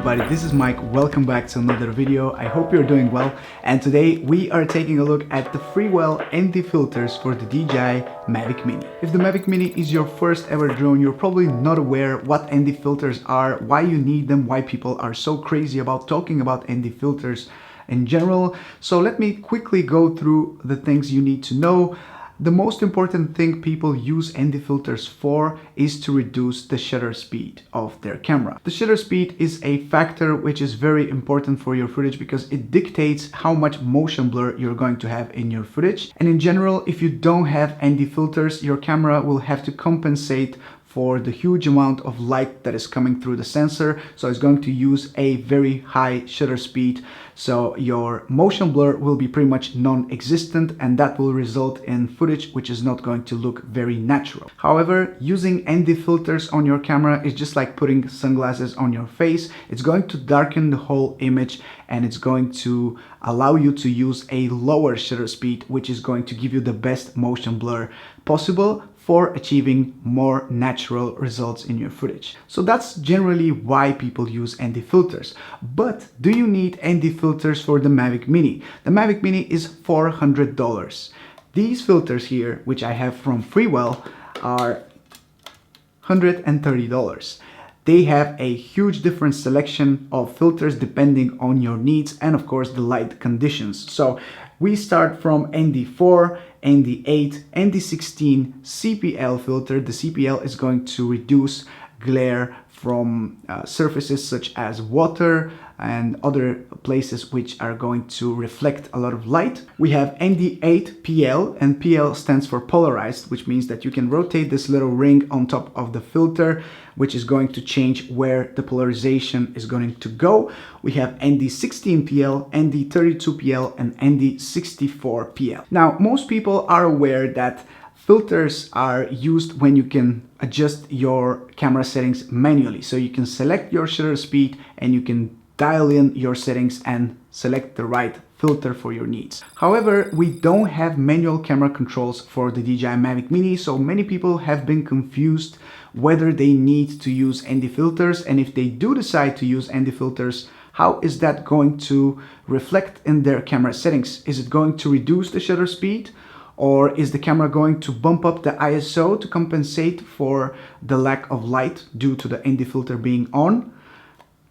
everybody, this is Mike. Welcome back to another video. I hope you're doing well, and today we are taking a look at the Freewell ND filters for the DJI Mavic Mini. If the Mavic Mini is your first ever drone, you're probably not aware what ND filters are, why you need them, why people are so crazy about talking about ND filters in general. So let me quickly go through the things you need to know. The most important thing people use ND filters for is to reduce the shutter speed of their camera. The shutter speed is a factor which is very important for your footage because it dictates how much motion blur you're going to have in your footage. And in general, if you don't have ND filters, your camera will have to compensate for the huge amount of light that is coming through the sensor. So it's going to use a very high shutter speed. So your motion blur will be pretty much non-existent, and that will result in footage which is not going to look very natural. However, using ND filters on your camera is just like putting sunglasses on your face. It's going to darken the whole image, and it's going to allow you to use a lower shutter speed, which is going to give you the best motion blur possible for achieving more natural results in your footage. So that's generally why people use ND filters. But do you need ND filters for the Mavic Mini? The Mavic Mini is $400. These filters here, which I have from Freewell, are $130. They have a huge different selection of filters depending on your needs and of course the light conditions. So we start from ND4, ND8, ND16 CPL filter. The CPL is going to reduce glare from surfaces such as water and other places which are going to reflect a lot of light. We have ND8 PL, and PL stands for polarized, which means that you can rotate this little ring on top of the filter, which is going to change where the polarization is going to go. We have ND16 PL, ND32 PL, and ND64 PL. Now, most people are aware that filters are used when you can adjust your camera settings manually. So you can select your shutter speed and you can dial in your settings and select the right filter for your needs. However, we don't have manual camera controls for the DJI Mavic Mini, so many people have been confused whether they need to use ND filters, and if they do decide to use ND filters, how is that going to reflect in their camera settings? Is it going to reduce the shutter speed? Or is the camera going to bump up the ISO to compensate for the lack of light due to the ND filter being on?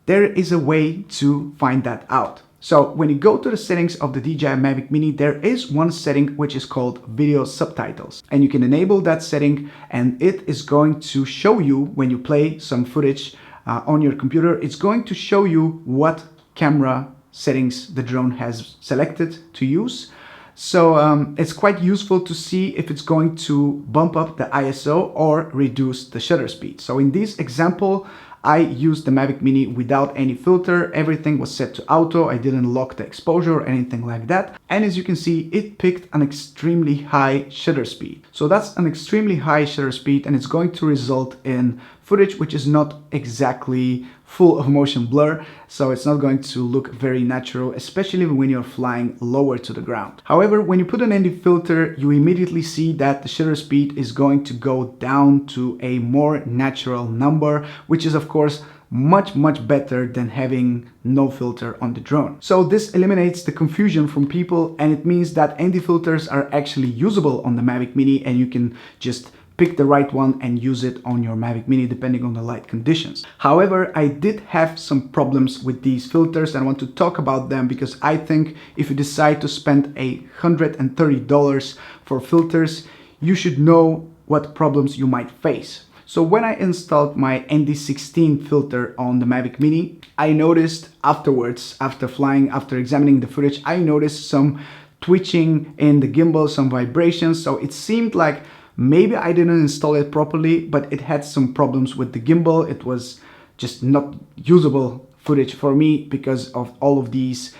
There is a way to find that out. So when you go to the settings of the DJI Mavic Mini, there is one setting which is called video subtitles. And you can enable that setting, and it is going to show you when you play some footage on your computer, it's going to show you what camera settings the drone has selected to use. So it's quite useful to see if it's going to bump up the ISO or reduce the shutter speed. So in this example, I used the Mavic Mini without any filter. Everything was set to auto. I didn't lock the exposure or anything like that. And as you can see, it picked an extremely high shutter speed. So that's an extremely high shutter speed, and it's going to result in footage which is not exactly full of motion blur, so it's not going to look very natural, especially when you're flying lower to the ground. However, when you put an ND filter, you immediately see that the shutter speed is going to go down to a more natural number, which is of course much better than having no filter on the drone. So this eliminates the confusion from people, and it means that ND filters are actually usable on the Mavic Mini, and you can just pick the right one and use it on your Mavic Mini depending on the light conditions. However, I did have some problems with these filters, and I want to talk about them because I think if you decide to spend $130 for filters, you should know what problems you might face. So when I installed my ND16 filter on the Mavic Mini, I noticed afterwards, after flying, after examining the footage, I noticed some twitching in the gimbal, some vibrations. So it seemed like maybe I didn't install it properly, but it had some problems with the gimbal. It was just not usable footage for me because of all of these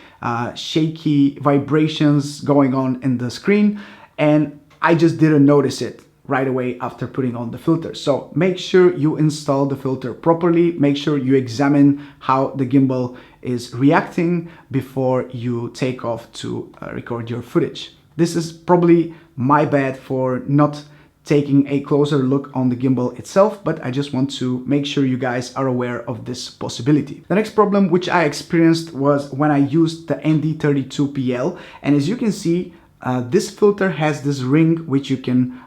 shaky vibrations going on in the screen, and I just didn't notice it right away after putting on the filter. So make sure you install the filter properly. Make sure you examine how the gimbal is reacting before you take off to record your footage. This is probably my bad for not taking a closer look on the gimbal itself, but I just want to make sure you guys are aware of this possibility. The next problem which I experienced was when I used the ND32PL, and as you can see, this filter has this ring which you can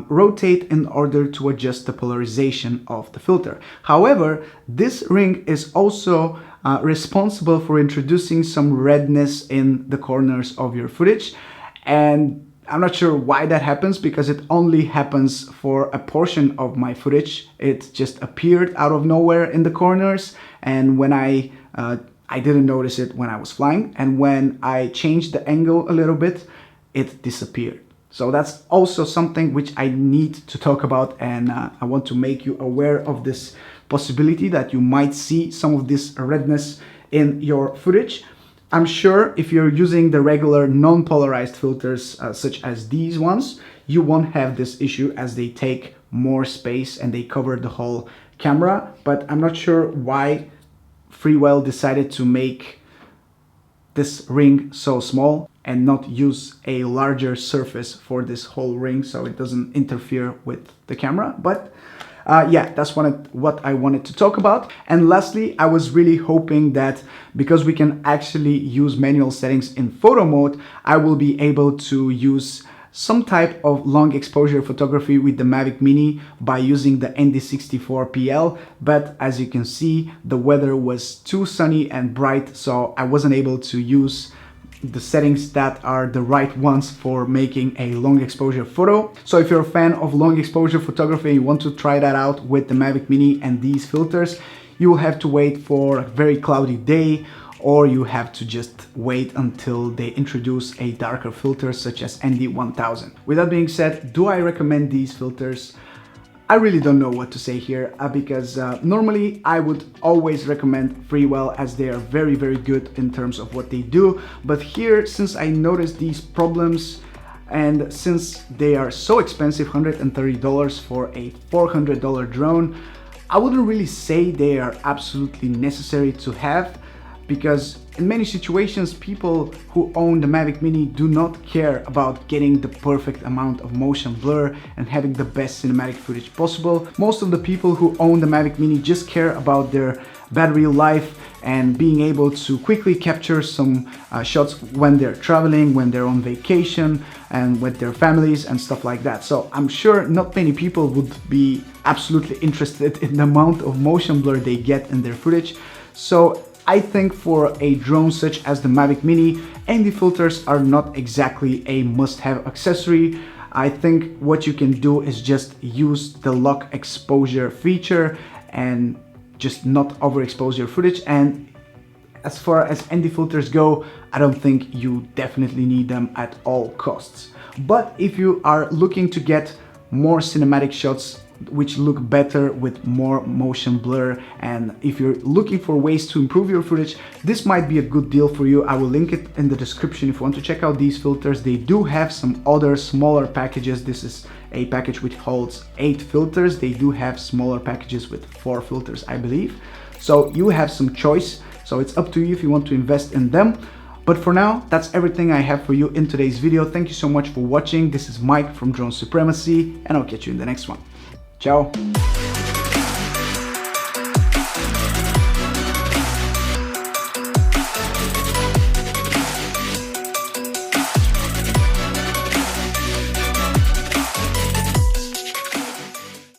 rotate in order to adjust the polarization of the filter. However, this ring is also responsible for introducing some redness in the corners of your footage, and I'm not sure why that happens, because it only happens for a portion of my footage. It just appeared out of nowhere in the corners, and when I didn't notice it when I was flying, and when I changed the angle a little bit, it disappeared. So that's also something which I need to talk about, and I want to make you aware of this possibility that you might see some of this redness in your footage. I'm sure if you're using the regular non-polarized filters such as these ones, you won't have this issue as they take more space and they cover the whole camera. But I'm not sure why Freewell decided to make this ring so small and not use a larger surface for this whole ring so it doesn't interfere with the camera. But yeah, that's what I wanted to talk about. And lastly, I was really hoping that because we can actually use manual settings in photo mode, I will be able to use some type of long exposure photography with the Mavic Mini by using the ND64PL. But as you can see, the weather was too sunny and bright, so I wasn't able to use the settings that are the right ones for making a long exposure photo. So if you're a fan of long exposure photography and you want to try that out with the Mavic Mini and these filters, you will have to wait for a very cloudy day, or you have to just wait until they introduce a darker filter such as ND1000. With that being said, do I recommend these filters? I really don't know what to say here because normally I would always recommend Freewell as they are very, very good in terms of what they do. But here, since I noticed these problems and since they are so expensive, $130 for a $400 drone, I wouldn't really say they are absolutely necessary to have, because in many situations people who own the Mavic Mini do not care about getting the perfect amount of motion blur and having the best cinematic footage possible. Most of the people who own the Mavic Mini just care about their battery life and being able to quickly capture some shots when they're traveling, when they're on vacation and with their families and stuff like that. So I'm sure not many people would be absolutely interested in the amount of motion blur they get in their footage. So I think for a drone such as the Mavic Mini, ND filters are not exactly a must-have accessory. I think what you can do is just use the lock exposure feature and just not overexpose your footage. And as far as ND filters go, I don't think you definitely need them at all costs. But if you are looking to get more cinematic shots which look better with more motion blur, and if you're looking for ways to improve your footage, this might be a good deal for you. I will link it in the description if you want to check out these filters. They do have some other smaller packages. This is a package which holds 8 filters. They do have smaller packages with 4 filters, I believe. So you have some choice. So it's up to you if you want to invest in them. But for now, that's everything I have for you in today's video. Thank you so much for watching. This is Mike from Drone Supremacy, and I'll catch you in the next one. Ciao.